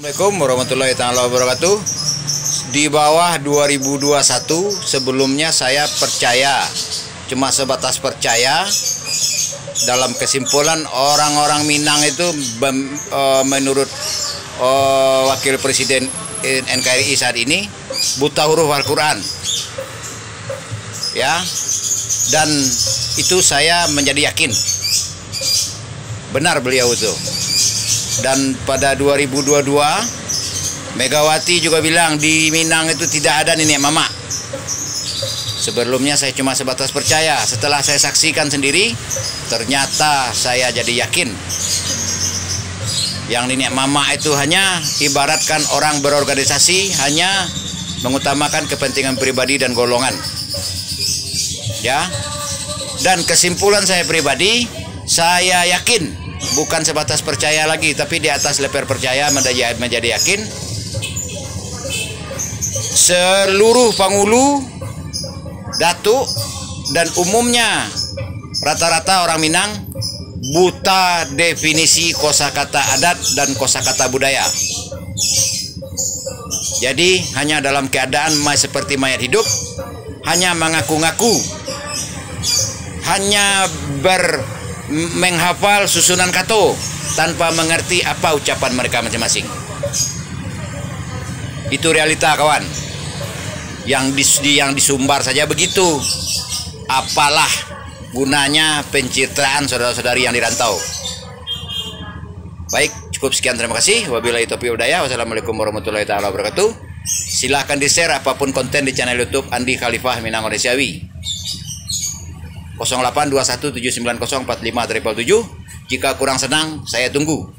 Assalamualaikum warahmatullahi wabarakatuh. Di bawah 2021 sebelumnya saya percaya, cuma sebatas percaya. Dalam kesimpulan orang-orang Minang itu menurut Wakil Presiden NKRI saat ini buta huruf Al-Quran, ya, dan itu saya menjadi yakin benar beliau itu. Dan pada 2022 Megawati juga bilang di Minang itu tidak ada nenek mama. Sebelumnya saya cuma sebatas percaya. Setelah saya saksikan sendiri, ternyata saya jadi yakin yang nenek mama itu hanya ibaratkan orang berorganisasi, hanya mengutamakan kepentingan pribadi dan golongan, ya. Dan kesimpulan saya pribadi, saya yakin, bukan sebatas percaya lagi, tapi di atas level percaya menjadi yakin, seluruh Pangulu, Datuk, dan umumnya rata-rata orang Minang buta definisi kosakata adat dan kosakata budaya. Jadi hanya dalam keadaan seperti mayat hidup, hanya mengaku-ngaku, hanya menghafal susunan kata tanpa mengerti apa ucapan mereka masing-masing. Itu realita, kawan. Yang disumbar saja begitu. Apalah gunanya pencitraan saudara-saudari yang dirantau. Baik, cukup sekian, terima kasih. Wabillahi taufiq wal hidayah. Wassalamualaikum warahmatullahi wabarakatuh. Silahkan di-share apapun konten di channel YouTube Andi Khalifah Minang Manusiawi. 0821790457. Jika kurang senang, saya tunggu.